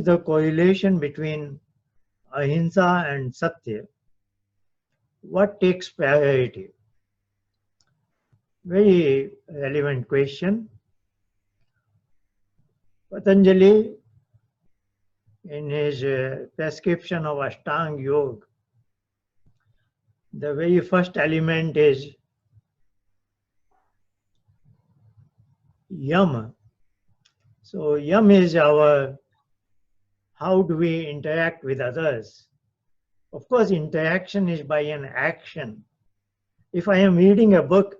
the correlation between ahimsa and satya? What takes priority? Very relevant question. Patanjali, in his prescription of Ashtanga Yoga, the very first element is yam. So yam is our, how do we interact with others? Of course, interaction is by an action. If I am reading a book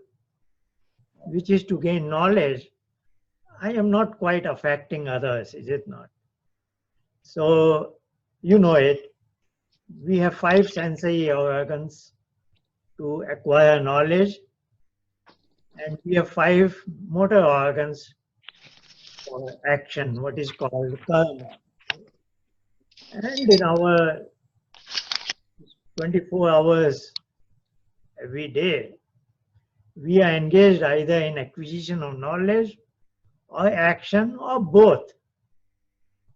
which is to gain knowledge, I am not quite affecting others, is it not? So, you know it, we have 5 sensory organs to acquire knowledge, and we have 5 motor organs for action, what is called karma. And in our 24 hours every day, we are engaged either in acquisition of knowledge or action or both.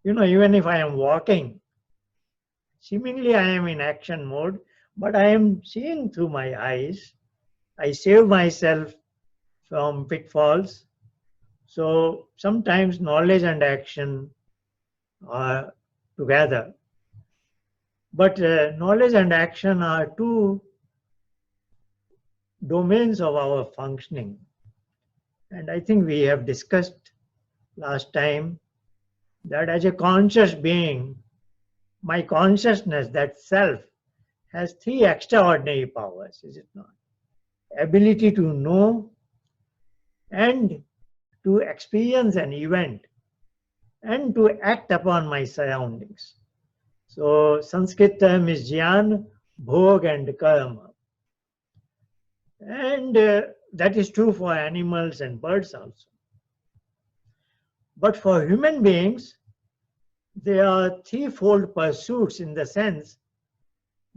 You know, even if I am walking, seemingly I am in action mode, but I am seeing through my eyes. I save myself from pitfalls. So sometimes knowledge and action are together. But knowledge and action are two domains of our functioning. And I think we have discussed last time that as a conscious being, my consciousness, that self, has 3 extraordinary powers, is it not? Ability to know and to experience an event and to act upon my surroundings. So Sanskrit term is jnana, bhog and karma. And that is true for animals and birds also. But for human beings, there are threefold pursuits in the sense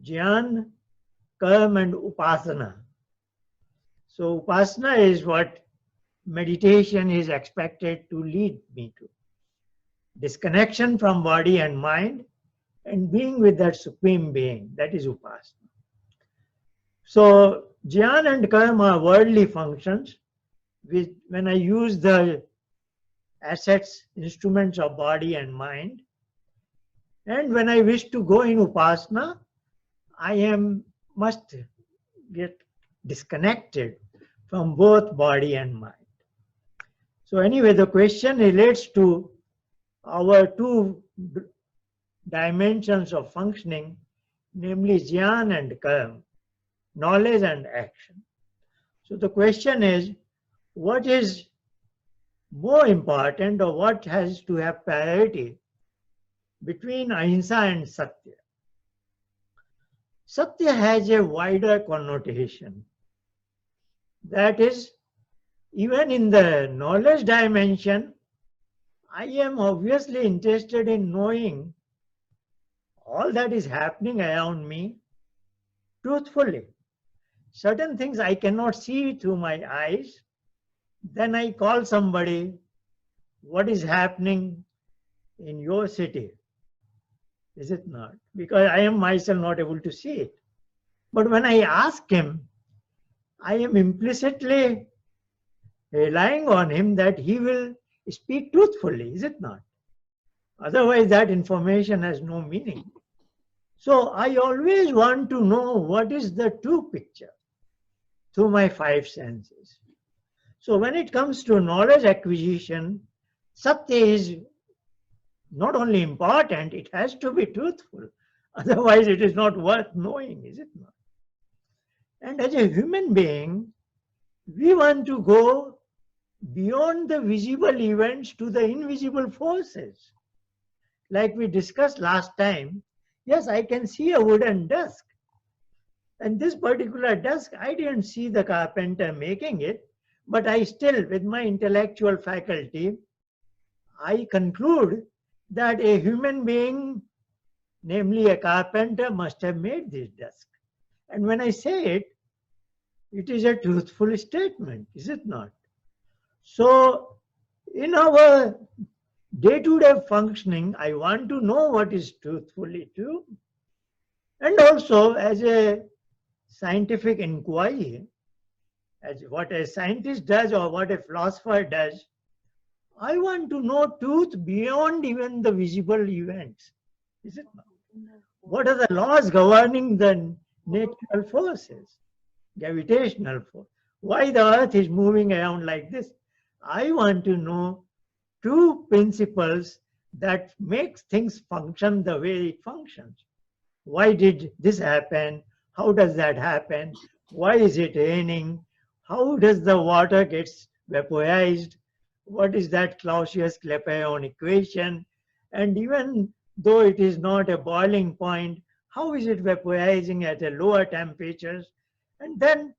jnana, karma and upasana. So upasana is what meditation is expected to lead me to. Disconnection from body and mind and being with that supreme being, that is upasana. So jnana and karma are worldly functions which, when I use the assets, instruments of body and mind, and when I wish to go in upasana, I must get disconnected from both body and mind. So anyway, the question relates to our 2 dimensions of functioning, namely jnana and karma, knowledge and action. So the question is, what is more important, or what has to have priority between ahimsa and satya? Satya has a wider connotation. That is, even in the knowledge dimension, I am obviously interested in knowing all that is happening around me truthfully. Certain things I cannot see through my eyes, then I call somebody, what is happening in your city? Is it not? Because I am myself not able to see it. But when I ask him, I am implicitly relying on him that he will speak truthfully, is it not? Otherwise, that information has no meaning. So I always want to know what is the true picture through my 5 senses. So when it comes to knowledge acquisition, satya is not only important, it has to be truthful. Otherwise, it is not worth knowing, is it not? And as a human being, we want to go beyond the visible events to the invisible forces. Like we discussed last time, yes, I can see a wooden desk. And this particular desk, I didn't see the carpenter making it, but I still, with my intellectual faculty, I conclude that a human being, namely a carpenter, must have made this desk. And when I say it, it is a truthful statement, is it not? So, in our day-to-day functioning, I want to know what is truthfully true. And also, as a scientific inquiry, as what a scientist does or what a philosopher does, I want to know truth beyond even the visible events. Is it not? What are the laws governing the natural forces, gravitational force? Why the earth is moving around like this? I want to know true principles that makes things function the way it functions. Why did this happen? How does that happen? Why is it raining? How does the water gets vaporized? What is that Clausius-Clapeyron equation? And even though it is not a boiling point, how is it vaporizing at a lower temperatures? And then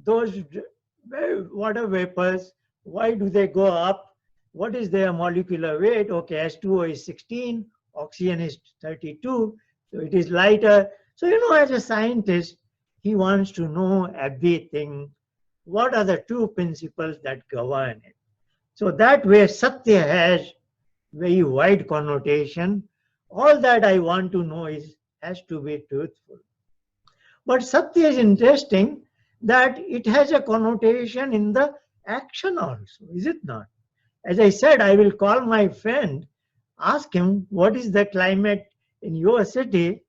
those water vapors, why do they go up? What is their molecular weight? Okay, H2O is 16, oxygen is 32, so it is lighter. So, as a scientist, he wants to know everything. What are the two principles that govern it? So that way, Satya has very wide connotation. All that I want to know has to be truthful. But Satya is interesting that it has a connotation in the action also, is it not? As I said, I will call my friend, ask him what is the climate in your city,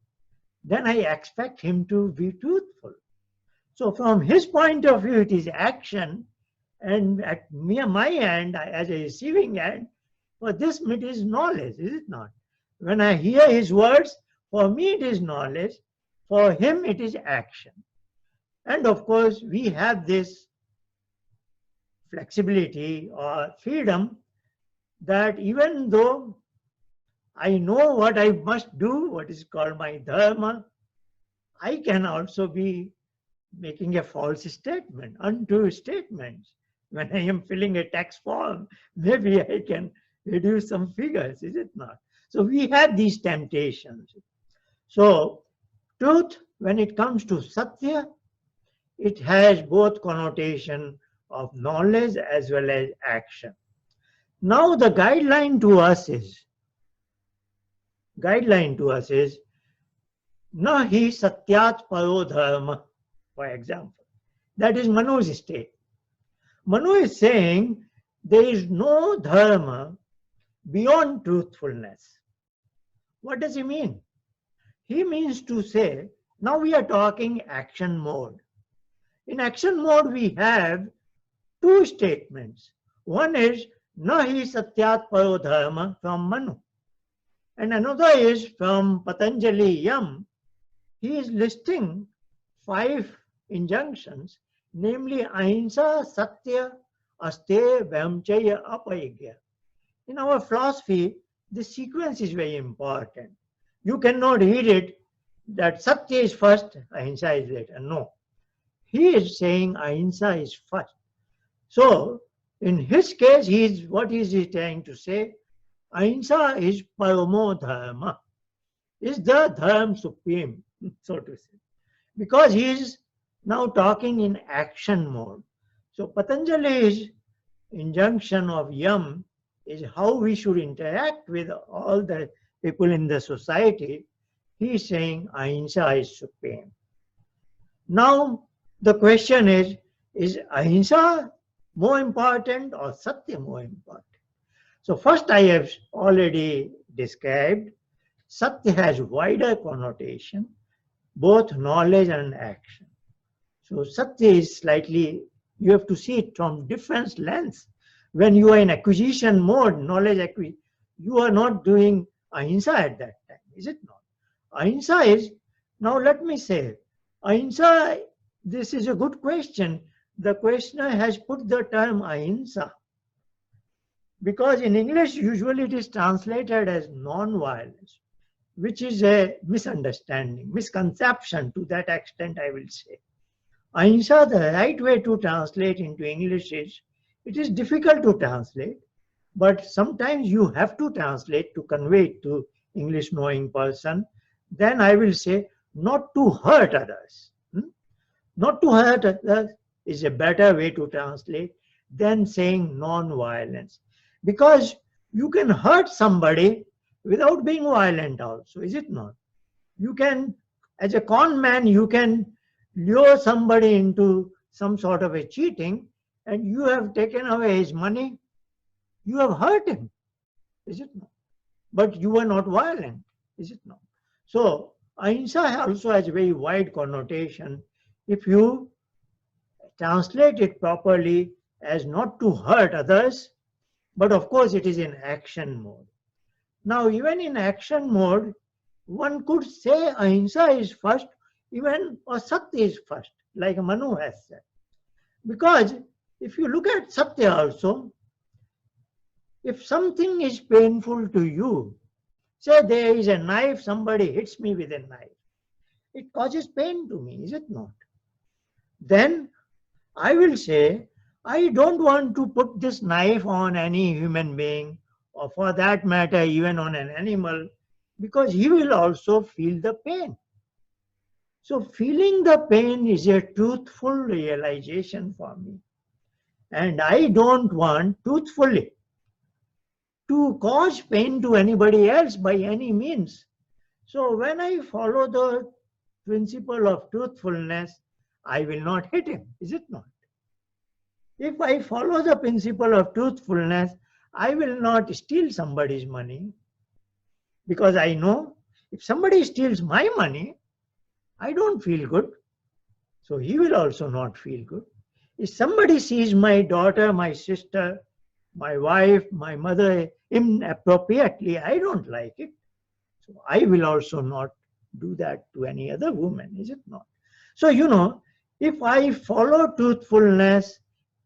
then I expect him to be truthful. So from his point of view, it is action, and at my end, as a receiving end, for this it is knowledge, is it not? When I hear his words, for me it is knowledge, for him it is action. And of course, we have this flexibility or freedom that even though I know what I must do, what is called my dharma, I can also be making a false statement, untrue statements. When I am filling a tax form, maybe I can reduce some figures, is it not? So we have these temptations. So truth, when it comes to Satya, it has both connotation of knowledge as well as action. Now the guideline to us is nahi satyat paro dharma, for example. That is Manu's state. Manu is saying there is no dharma beyond truthfulness. What does he mean? He means to say, now we are talking action mode. In action mode, we have two statements. One is nahi satyat paro dharma from Manu. And another is from Patanjali Yam. He is listing 5 injunctions, namely ahimsa, satya, aste, brahmacharya, apayagya. In our philosophy, this sequence is very important. You cannot read it that satya is first, ahimsa is later. No. He is saying ahimsa is first. So, in his case, what is he trying to say? Ahimsa is paramo dharma, is the dharma supreme, so to say. Because he is now talking in action mode. So Patanjali's injunction of Yam is how we should interact with all the people in the society. He is saying ahimsa is supreme. Now the question is ahimsa more important or satya more important? So first I have already described, satya has wider connotation, both knowledge and action. So satya is slightly, you have to see it from different lens. When you are in acquisition mode, knowledge acquisition, you are not doing ahimsa at that time, is it not? Ahimsa is, now let me say, ahimsa, this is a good question. The questioner has put the term ahimsa, because in English, usually it is translated as non-violence, which is a misunderstanding, misconception to that extent, I will say. Ahimsa, the right way to translate into English is, it is difficult to translate, but sometimes you have to translate to convey it to English knowing person. Then I will say, not to hurt others. Not to hurt others is a better way to translate than saying non-violence. Because You can hurt somebody without being violent also, is it not? You can, as a con man, you can lure somebody into some sort of a cheating, and you have taken away his money. You have hurt him, is it not? But you were not violent, is it not? So ahimsa also has a very wide connotation. If you translate it properly as not to hurt others, but of course it is in action mode. Now even in action mode, one could say ahimsa is first, even or satya is first, like Manu has said. Because if you look at satya also, if something is painful to you, say there is a knife, somebody hits me with a knife, it causes pain to me, is it not? Then I will say, I don't want to put this knife on any human being, or for that matter, even on an animal, because he will also feel the pain. So feeling the pain is a truthful realization for me. And I don't want truthfully to cause pain to anybody else by any means. So when I follow the principle of truthfulness, I will not hit him, is it not? If I follow the principle of truthfulness, I will not steal somebody's money, because I know if somebody steals my money, I don't feel good. So he will also not feel good. If somebody sees my daughter, my sister, my wife, my mother inappropriately, I don't like it. So I will also not do that to any other woman, is it not? So, if I follow truthfulness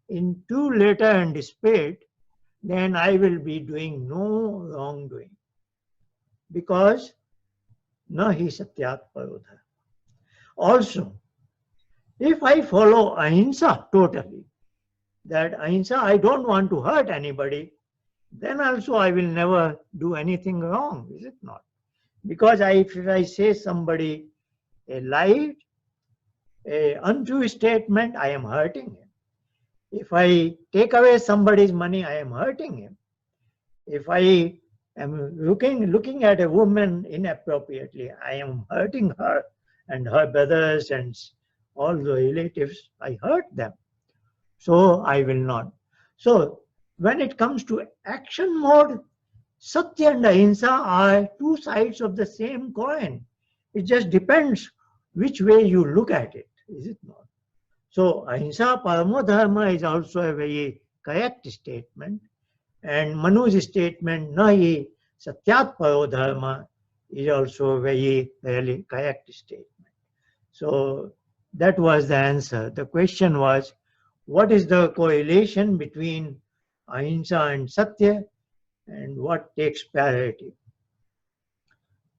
in true letter and spirit, then I will be doing no wrongdoing. Because nahi satyat parodha. Also, if I follow ahimsa totally, that ahimsa, I don't want to hurt anybody, then also I will never do anything wrong, is it not? Because if I say somebody a lie, an untrue statement, I am hurting him. If I take away somebody's money, I am hurting him. If I am looking at a woman inappropriately, I am hurting her and her brothers and all the relatives. I hurt them. So I will not. So when it comes to action mode, satya and ahimsa are two sides of the same coin. It just depends which way you look at it, is it not? So ahimsa paramo dharma is also a very correct statement, and Manu's statement nahi satyat paro dharma is also a very really correct statement. So that was the answer. The question was, what is the correlation between ahimsa and satya, and what takes priority?